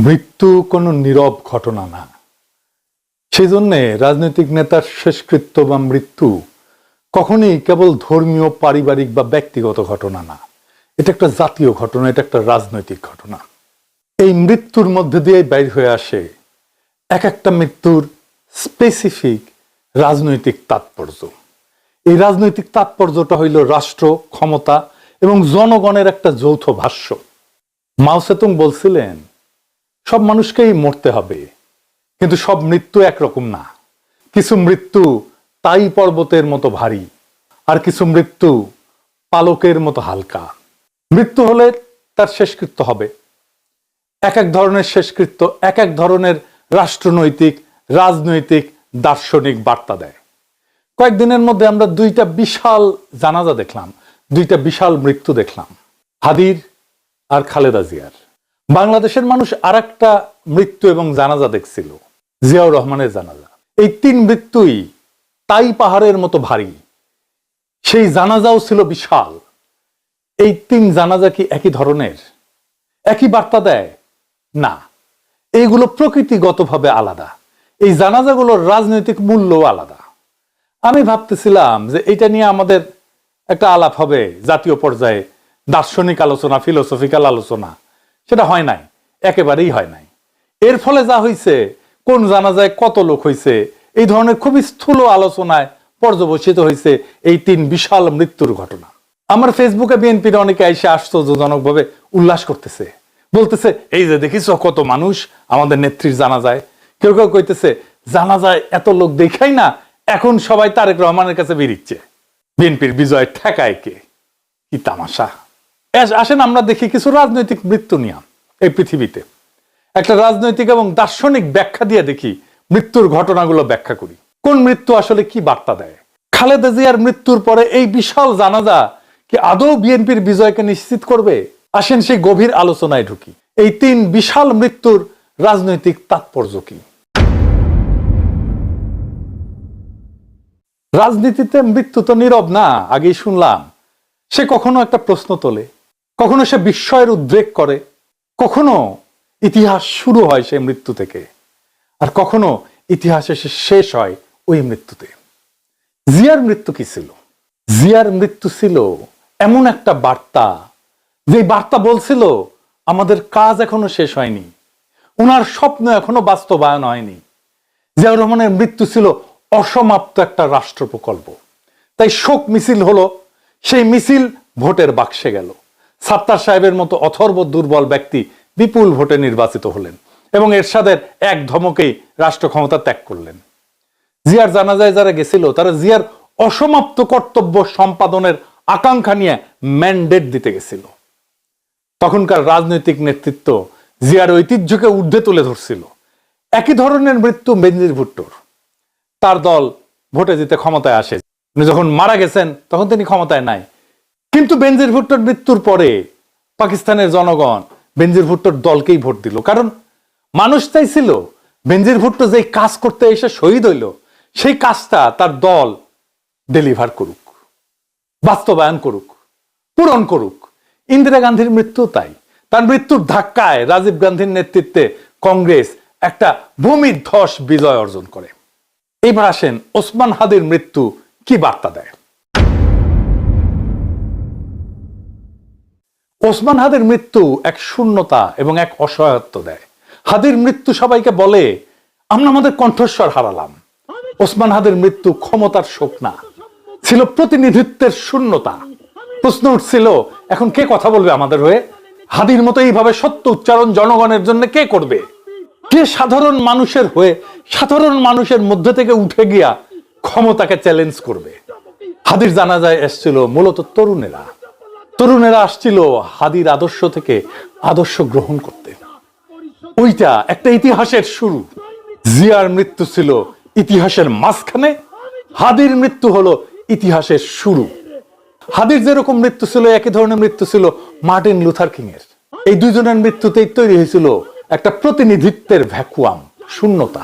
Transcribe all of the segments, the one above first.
মৃত্যু কোনো নীরব ঘটনা না। সেই জন্যে রাজনৈতিক নেতার শেষকৃত্য বা মৃত্যু কখনোই কেবল ধর্মীয়, পারিবারিক বা ব্যক্তিগত ঘটনা না। এটা একটা জাতীয় ঘটনা, এটা একটা রাজনৈতিক ঘটনা। এই মৃত্যুর মধ্যে দিয়ে বাইর হয়ে আসে এক একটা মৃত্যুর স্পেসিফিক রাজনৈতিক তাৎপর্য। এই রাজনৈতিক তাৎপর্যটা হইল রাষ্ট্র, ক্ষমতা এবং জনগণের একটা যৌথ ভাষ্য। মাও সেতুং বলছিলেন, সব মানুষকেই মরতে হবে, কিন্তু সব মৃত্যু একরকম না। কিছু মৃত্যু তাই পর্বতের মতো ভারী, আর কিছু মৃত্যু পালকের মতো হালকা। মৃত্যু হলে তার শেষকৃত্য হবে। এক এক ধরনের শেষকৃত্য এক এক ধরনের রাষ্ট্রনৈতিক, রাজনৈতিক, দার্শনিক বার্তা দেয়। কয়েকদিনের মধ্যে আমরা দুইটা বিশাল জানাজা দেখলাম, দুইটা বিশাল মৃত্যু দেখলাম, হাদির আর খালেদা জিয়ার। বাংলাদেশের মানুষ আর একটা মৃত্যু এবং জানাজা দেখছিল, জিয়াউর রহমানের জানাজা। এই তিন মৃত্যুই তাই পাহাড়ের মতো ভারী, সেই জানাজাও ছিল বিশাল। এই তিন জানাজা কি একই ধরনের, একই বার্তা দেয়? না, এইগুলো প্রকৃতিগতভাবে আলাদা। এই জানাজাগুলোর রাজনৈতিক মূল্যও আলাদা। আমি ভাবতেছিলাম যে এটা নিয়ে আমাদের একটা আলাপ হবে জাতীয় পর্যায়ে, দার্শনিক আলোচনা, ফিলোসফিক্যাল আলোচনা। সেটা হয় নাই, একেবারেই হয় নাই। এর ফলে যা হয়েছে, কোন জানাজায় কত লোক হয়েছে, এই ধরনের খুবই স্থূল আলোচনায় পর্যবসিত হয়েছে এই তিন বিশাল মৃত্যুর ঘটনা। আমার ফেসবুকে বিএনপির অনেকে এসে আশ্চর্যজনকভাবে উল্লাস করতেছে, বলতেছে এই যে দেখিস কত মানুষ আমাদের নেত্রীর জানাজায়। কেউ কেউ কইতেছে জানাজায় এত লোক দেখাই না, এখন সবাই তারেক রহমানের কাছে বেরিচ্ছে, বিএনপির বিজয় ঠেকায় কে। কি তামাশা! আসেন আমরা দেখি কিছু রাজনৈতিক মৃত্যু নিয়ে এই পৃথিবীতে। একটা রাজনৈতিক এবং দার্শনিক ব্যাখ্যা দিয়ে দেখি, মৃত্যুর ঘটনাগুলো ব্যাখ্যা করি, কোন মৃত্যু আসলে কি বার্তা দেয়। খালেদা জিয়ার মৃত্যুর পরে এই বিশাল জানাজা কি আদৌ বিএনপির বিজয়কে নিশ্চিত করবে? আসেন সেই গভীর আলোচনায় ঢুকি। এই তিন বিশাল মৃত্যুর রাজনৈতিক তাৎপর্য কি? রাজনীতিতে মৃত্যু তো নীরব না, আগেই শুনলাম। সে কখনো একটা প্রশ্ন তোলে, কখনো সে বিস্ময়ের উদ্রেক করে, কখনো ইতিহাস শুরু হয় সেই মৃত্যু থেকে, আর কখনো ইতিহাস এসে শেষ হয় ওই মৃত্যুতে। জিয়ার মৃত্যু কি ছিল? জিয়ার মৃত্যু ছিল এমন একটা বার্তা, যে বার্তা বলছিল আমাদের কাজ এখনো শেষ হয়নি, ওনার স্বপ্ন এখনো বাস্তবায়ন হয়নি। জিয়াউর রহমানের মৃত্যু ছিল অসমাপ্ত একটা রাষ্ট্র প্রকল্প। তাই শোক মিছিল হলো, সেই মিছিল ভোটের বাক্সে গেল। সাত্তার সাহেবের মতো অথর্ব দুর্বল ব্যক্তি বিপুল ভোটে নির্বাচিত হলেন এবং এরশাদের এক ধমকেই রাষ্ট্র ক্ষমতা ত্যাগ করলেন। জিয়ার জানাজায় যারা গেছিল তারা জিয়ার অসমাপ্ত কর্তব্য সম্পাদনের আকাঙ্ক্ষা নিয়ে ম্যান্ডেট দিতে গেছিল। তখনকার রাজনৈতিক নেতৃত্ব জিয়ার ঐতিহ্যকে ঊর্ধ্বে তুলে ধরছিল। একই ধরনের মৃত্যু বেনজির ভুট্টোর। তার দল ভোটে জিতে ক্ষমতায় আসে, উনি যখন মারা গেছেন তখন তিনি ক্ষমতায় নাই। কিন্তু বেনজির ভুট্টোর মৃত্যুর পরে পাকিস্তানের জনগণ বেনজির ভুট্টোর দলকেই ভোট দিল, কারণ মানুষ চাইছিল বেনজির ভুট্টো যে কাজ করতে এসে শহীদ হইল, সেই কাজটা তার দল ডেলিভার করুক, বাস্তবায়ন করুক, পূরণ করুক। ইন্দিরা গান্ধীর মৃত্যু তাই। তার মৃত্যুর ধাক্কায় রাজীব গান্ধীর নেতৃত্বে কংগ্রেস একটা ভূমিধ্বস বিজয় অর্জন করে। এবার আসেন ওসমান হাদির মৃত্যু কি বার্তা দেয়। ওসমান হাদির মৃত্যু এক শূন্যতা এবং এক অসহায়ত্ব দেয়। হাদির মৃত্যু সবাইকে বলে আমরা আমাদের কণ্ঠস্বর হারালাম। ওসমান হাদির মৃত্যু ক্ষমতার শোক না, ছিল প্রতিনিধিত্বের শূন্যতা। প্রশ্ন উঠছিল এখন কে কথা বলবে আমাদের হয়ে? হাদির মতো এইভাবে সত্য উচ্চারণ জনগণের জন্য কে করবে? কে সাধারণ মানুষের হয়ে, সাধারণ মানুষের মধ্যে থেকে উঠে গিয়া ক্ষমতাকে চ্যালেঞ্জ করবে? হাদির জানাজায় এসেছিল মূলত তরুণেরা। তরুণেরা আসছিল হাদির আদর্শ থেকে আদর্শ গ্রহণ করতে। ওইটা একটা ইতিহাসের শুরু। জিয়ার মৃত্যু ছিল ইতিহাসের মাঝখানে, হাদির মৃত্যু হলো ইতিহাসের শুরু। হাদির যেরকম মৃত্যু ছিল, একই ধরনের মৃত্যু ছিল মার্টিন লুথার কিং এর। এই দুইজনের মৃত্যুতেই তৈরি হয়েছিল একটা প্রতিনিধিত্বের ভ্যাকুয়াম, শূন্যতা।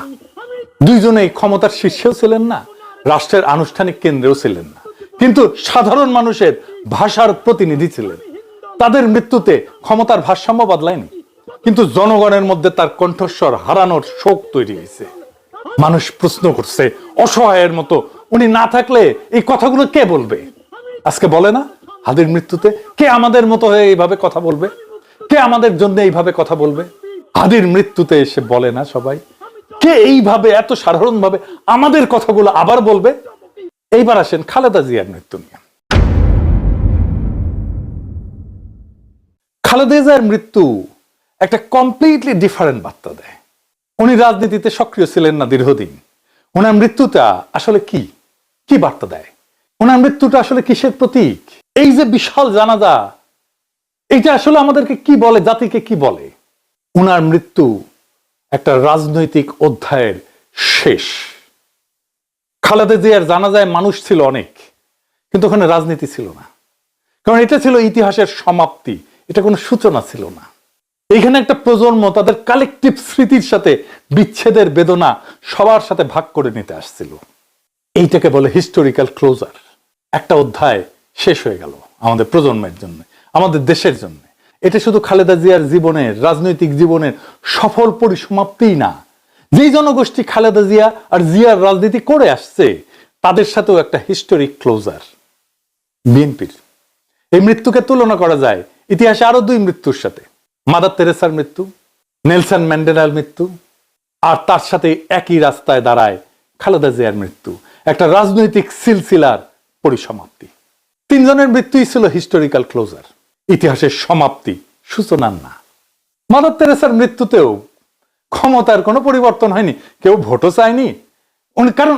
দুইজনেই ক্ষমতার শীর্ষেও ছিলেন না, রাষ্ট্রের আনুষ্ঠানিক কেন্দ্রেও ছিলেন না, কিন্তু সাধারণ মানুষের ভাষার প্রতিনিধি ছিলেন। তাদের মৃত্যুতে ক্ষমতার ভারসাম্য বদলায়নি, কিন্তু জনগণের মধ্যে তার কণ্ঠস্বর হারানোর শোক তৈরি হয়েছে। মানুষ প্রশ্ন করছে অসহায়ের মতো, উনি না থাকলে এই কথাগুলো কে বলবে? আজকে বলে না হাদির মৃত্যুতে, কে আমাদের মতো হয়ে এইভাবে কথা বলবে? কে আমাদের জন্য এইভাবে কথা বলবে? হাদির মৃত্যুতে এসে বলে না সবাই, কে এইভাবে এত সাধারণভাবে আমাদের কথাগুলো আবার বলবে? এইবার আসেন খালেদা জিয়ার মৃত্যু নিয়ে। খালেদা জিয়ার মৃত্যু একটা কমপ্লিটলি ডিফারেন্ট বার্তা দেয়। উনি রাজনীতিতে সক্রিয় ছিলেন না দীর্ঘদিন। ওনার মৃত্যুটা আসলে কি কি বার্তা দেয়? ওনার মৃত্যুটা আসলে কিসের প্রতীক? এই যে বিশাল জানাজা, এইটা আসলে আমাদেরকে কি বলে, জাতিকে কি বলে? ওনার মৃত্যু একটা রাজনৈতিক অধ্যায়ের শেষ। খালেদা জিয়ার জানাজায় মানুষ ছিল অনেক, কিন্তু ওখানে রাজনীতি ছিল না, কারণ এটা ছিল ইতিহাসের সমাপ্তি, এটা কোনো সূচনা ছিল না। এইখানে একটা প্রজন্ম তাদের কালেকটিভ স্মৃতির সাথে বিচ্ছেদের বেদনা সবার সাথে ভাগ করে নিতে আসছিল। এইটাকে বলে হিস্টোরিক্যাল ক্লোজার। একটা অধ্যায় শেষ হয়ে গেল আমাদের প্রজন্মের জন্য, আমাদের দেশের জন্য। এটা শুধু খালেদা জিয়ার জীবনের, রাজনৈতিক জীবনের সফল পরিসমাপ্তিই না, যেই জনগোষ্ঠী খালেদা জিয়া আর জিয়ার রাজনীতি করে আসছে তাদের সাথেও একটা হিস্টোরিক ক্লোজার। বিএনপির এই মৃত্যুকে তুলনা করা যায় ইতিহাসে আরো দুই মৃত্যুর সাথে, মাদার তেরেসার মৃত্যু, নেলসন ম্যান্ডেলার মৃত্যু, আর তার সাথে একই রাস্তায় দাঁড়ায় খালেদা জিয়ার মৃত্যু, একটা রাজনৈতিক সিলসিলার পরিসমাপ্তি। তিনজনের মৃত্যুই ছিল হিস্টোরিক্যাল ক্লোজার, ইতিহাসের সমাপ্তি, সূচনার না। মাদার তেরেসার মৃত্যুতেও ক্ষমতার কোনো পরিবর্তন হয়নি, কেউ ভোটও চায়নি উনি, কারণ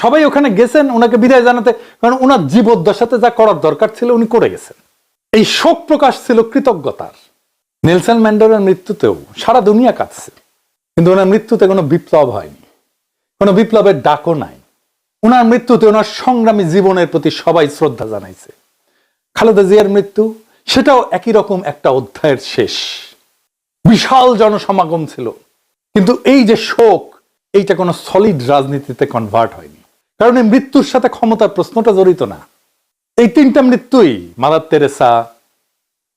সবাই ওখানে গেছেন ওনাকে বিদায় জানাতে, কারণ ওনার জীবদ্দশাতে যা করার দরকার ছিল উনি করে গেছেন। এই শোক প্রকাশ ছিল কৃতজ্ঞতার। নেলসন ম্যান্ডেলার মৃত্যুতেও সারা দুনিয়া কাঁদছে, কিন্তু ওনার মৃত্যুতে কোনো বিপ্লব হয়নি, কোনো বিপ্লবের ডাকও নাই। ওনার মৃত্যুতে ওনার সংগ্রামী জীবনের প্রতি সবাই শ্রদ্ধা জানাইছে। খালেদা জিয়ার মৃত্যু, সেটাও একই রকম একটা অধ্যায়ের শেষ। বিশাল জনসমাগম ছিল, কিন্তু এই যে শোক, এইটা কোনো সলিড রাজনীতিতে কনভার্ট হয়নি, কারণ এই মৃত্যুর সাথে ক্ষমতার প্রশ্নটা জড়িত না। এই তিনটা মৃত্যুই, Mother Teresa,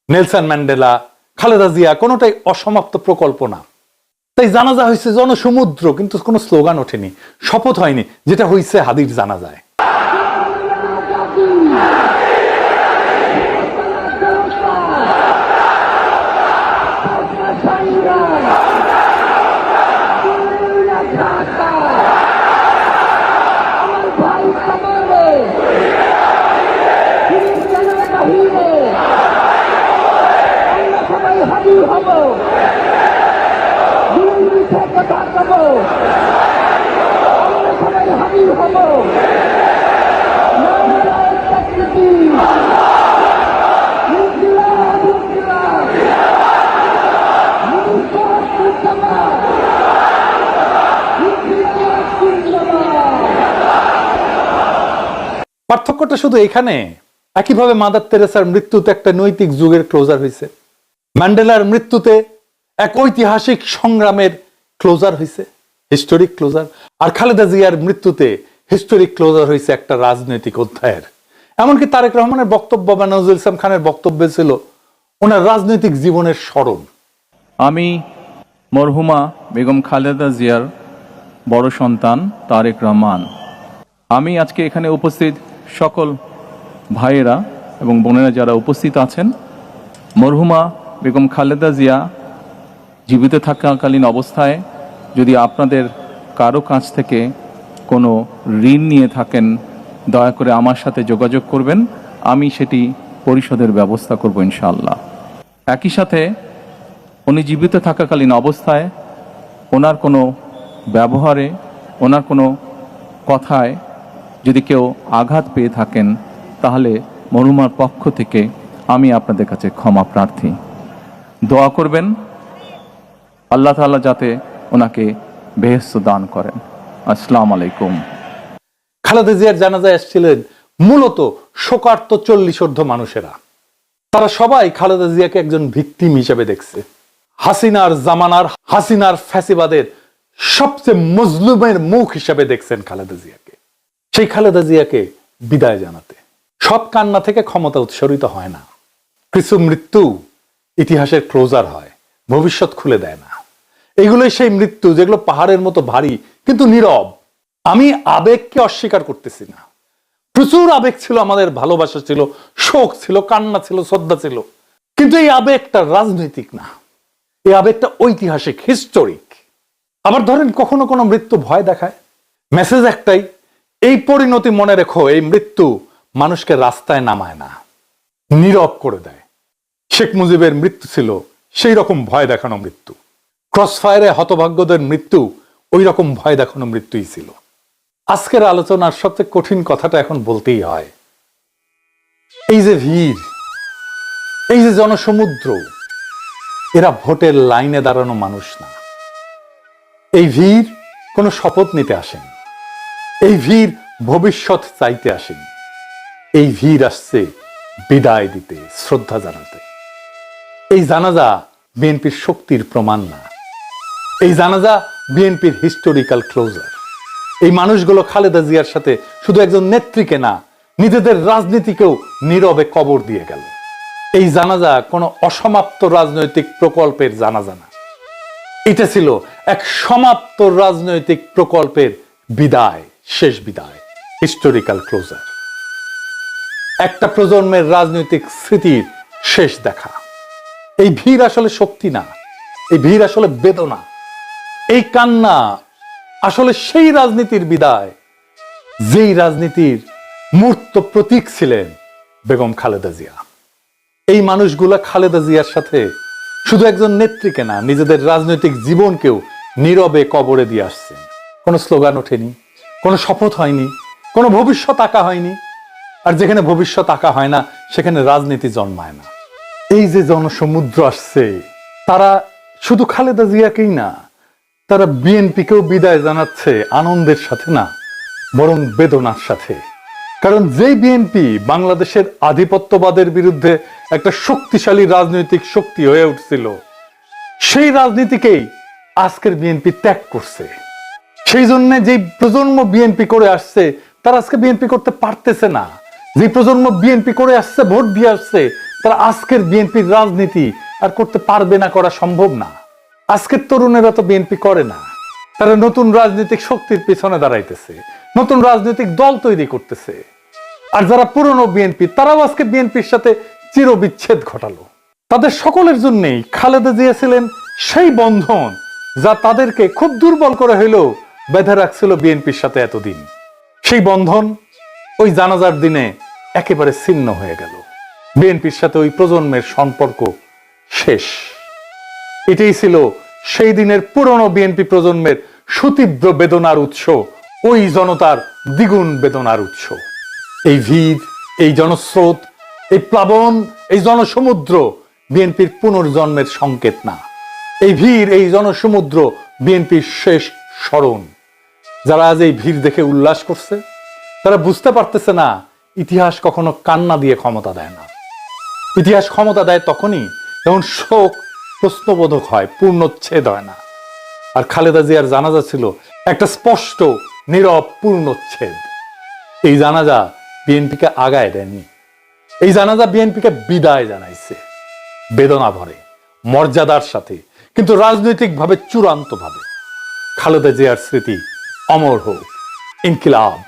Nelson Mandela, Khaleda Zia, কোনোটাই অসমাপ্ত প্রকল্প না। তাই জানাজা হয়েছে জনসমুদ্র, কিন্তু কোনো স্লোগান ওঠেনি, শপথ হয়নি, যেটা হয়েছে হাদির জানাজায়। পার্থক্যটা শুধু এখানে, একইভাবে মাদার তেরেসার মৃত্যুতে একটা নৈতিক যুগের ক্লোজার হয়েছে, ম্যান্ডেলার মৃত্যুতে এক ঐতিহাসিক সংগ্রামের ক্লোজার হয়েছে, হিস্টোরিক ক্লোজার, আর খালেদা জিয়ার মৃত্যুতে হিস্টোরিক ক্লোজার হয়েছে একটা রাজনৈতিক অধ্যায়ের। এমনকি তারেক রহমানের বক্তব্য বা নজরুল ইসলাম খানের বক্তব্য ছিল ওনার রাজনৈতিক জীবনের স্মরণ। আমি মরহুমা বেগম খালেদা জিয়ার বড় সন্তান তারেক রহমান। আমি আজকে এখানে উপস্থিত সকল ভাইয়েরা এবং বোনেরা যারা উপস্থিত আছেন, মরহুমা বেগম খালেদা জিয়া জীবিত থাকাকালীন অবস্থায় যদি আপনাদের কারো কাছ থেকে কোনো ঋণ নিয়ে থাকেন, দয়া করে আমার সাথে যোগাযোগ করবেন, আমি সেটি পরিশোধের ব্যবস্থা করব ইনশাআল্লাহ। একই সাথে উনি জীবিত থাকাকালীন অবস্থায় ওনার কোনো ব্যবহারে, ওনার কোনো কথায় যদি কেউ আঘাত পেয়ে থাকেন, তাহলে মরহুমার পক্ষ থেকে আমি আপনাদের কাছে ক্ষমা প্রার্থী। দোয়া করবেন আল্লাহ তাআলা যাতে ওনাকে বেহেশত দান করেন। আসসালামু আলাইকুম। খালেদা জিয়ার জানাজায় এসেছিলেন মূলত শোকার্ত 40 ঊর্ধ্ব মানুষেরা। তারা সবাই খালেদা জিয়াকে একজন ভিকটিম হিসেবে দেখছে। হাসিনার জামানার, হাসিনার ফ্যাসিবাদের সবচেয়ে মজলুমের মুখ হিসেবে দেখছেন খালেদা জিয়াকে। সেই খালেদা জিয়াকে বিদায় জানাতে সব কান্না থেকে ক্ষমতা উৎসরিত হয় না। কিছু মৃত্যু ইতিহাসের ক্লোজার হয়, ভবিষ্যৎ খুলে দেয় না। এগুলোই সেই মৃত্যু যেগুলো পাহাড়ের মতো ভারী কিন্তু নীরব। আমি আবেগকে অস্বীকার করতেছি না, প্রচুর আবেগ ছিল, আমাদের ভালোবাসা ছিল, শোক ছিল, কান্না ছিল, শ্রদ্ধা ছিল, কিন্তু এই আবেগটা রাজনৈতিক না, এই আবেগটা ঐতিহাসিক, হিস্টোরিক। আবার ধরেন কখনো কোনো মৃত্যু ভয় দেখায়, মেসেজ একটাই, এই পরিণতি মনে রেখো, এই মৃত্যু মানুষকে রাস্তায় নামায় না, নীরব করে দেয়। শেখ মুজিবের মৃত্যু ছিল সেই রকম ভয় দেখানো মৃত্যু, ক্রসফায়ারে হতভাগ্যদের মৃত্যু ওই রকম ভয় দেখানো মৃত্যুই ছিল। আজকের আলোচনার সবচেয়ে কঠিন কথাটা এখন বলতেই হয়, এই যে ভিড়, এই যে জনসমুদ্র, এরা ভোটের লাইনে দাঁড়ানো মানুষ না। এই ভিড় কোনো শপথ নিতে আসেন, এই ভিড় ভবিষ্যৎ চাইতে আসেন, এই ভিড় আসছে বিদায় দিতে, শ্রদ্ধা জানাতে। এই জানাজা বিএনপির শক্তির প্রমাণ না, এই জানাজা বিএনপির হিস্টোরিক্যাল ক্লোজার। এই মানুষগুলো খালেদা জিয়ার সাথে শুধু একজন নেত্রীকে না, নিজেদের রাজনীতিকেও নীরবে কবর দিয়ে গেল। এই জানাজা কোনো অসমাপ্ত রাজনৈতিক প্রকল্পের জানাজা না, এটা ছিল এক সমাপ্ত রাজনৈতিক প্রকল্পের বিদায়, শেষ বিদায়, হিস্টোরিক্যাল ক্লোজার। একটা প্রজন্মের রাজনৈতিক স্মৃতির শেষ দেখা। এই ভিড় আসলে শক্তি না, এই ভিড় আসলে বেদনা, এই কান্না আসলে সেই রাজনীতির বিদায় যেই রাজনীতির মূর্ত প্রতীক ছিলেন বেগম খালেদা জিয়া। এই মানুষগুলা খালেদা জিয়ার সাথে শুধু একজন নেত্রীকে না, নিজেদের রাজনৈতিক জীবনকেও নীরবে কবরে দিয়ে আসছেন। কোনো স্লোগান ওঠেনি, কোনো শপথ হয়নি, কোনো ভবিষ্যৎ আঁকা হয়নি। আর যেখানে ভবিষ্যৎ আঁকা হয় না সেখানে রাজনীতি জন্মায় না। এই যে জনসমুদ্র আসছে, তারা শুধু খালেদা জিয়াকেই না, তারা বিএনপিকেও বিদায় জানাচ্ছে আনন্দের সাথে না, বরং বেদনার সাথে। কারণ যেই বিএনপি বাংলাদেশের আধিপত্যবাদের বিরুদ্ধে একটা শক্তিশালী রাজনৈতিক শক্তি হয়ে উঠছিল, সেই রাজনীতিকেই আজকের বিএনপি ত্যাগ করছে। সেই জন্য যেই প্রজন্ম বিএনপি করে আসছে তারা আজকে বিএনপি করতে পারতেছে না। যে প্রজন্ম বিএনপি করে আসছে, ভোট দিয়ে আসছে, তারা আজকের বিএনপির রাজনীতি আর করতে পারবে না, করা সম্ভব না। আজকের তরুণেরা তো বিএনপি করে না, তারা নতুন রাজনৈতিক শক্তির পিছনে দাঁড়াইতেছে, নতুন রাজনৈতিক দল তৈরি করতেছে। আর যারা পুরনো বিএনপি, তারাও আজকে বিএনপির সাথে চিরবিচ্ছেদ ঘটালো। তাদের সকলের জন্যই খালেদা জিয়া ছিলেন সেই বন্ধন যা তাদেরকে খুব দুর্বল করে হইলেও বেঁধে রাখছিল বিএনপির সাথে এতদিন। সেই বন্ধন ওই জানাজার দিনে একেবারে ছিন্ন হয়ে গেল। বিএনপির সাথে ওই প্রজন্মের সম্পর্ক শেষ। এটাই ছিল সেই দিনের পুরনো বিএনপি প্রজন্মের সুতীব্র বেদনার উৎস, ওই জনতার দ্বিগুণ বেদনার উৎস। এই ভিড়, এই জনস্রোত, এই প্লাবন, এই জনসমুদ্র বিএনপির পুনর্জন্মের সংকেত না। এই ভিড়, এই জনসমুদ্র বিএনপির শেষ স্মরণ। যারা আজ এই ভিড় দেখে উল্লাস করছে, তারা বুঝতে পারতেছে না ইতিহাস কখনো কান্না দিয়ে ক্ষমতা দেয় না। ইতিহাস ক্ষমতা দেয় তখনই যখন শোক প্রশ্নবোধক হয়, পূর্ণচ্ছেদ হয় না। আর খালেদা জিয়ার জানাজা ছিল একটা স্পষ্ট নীরব পূর্ণচ্ছেদ। এই জানাজা বিএনপিকে আগায় দেয়নি, এই জানাজা বিএনপিকে বিদায় জানাইছে, বেদনা ভরে, মর্যাদার সাথে, কিন্তু রাজনৈতিকভাবে চূড়ান্তভাবে। খালেদা জিয়ার স্মৃতি অমর হোক। ইনকিলাব।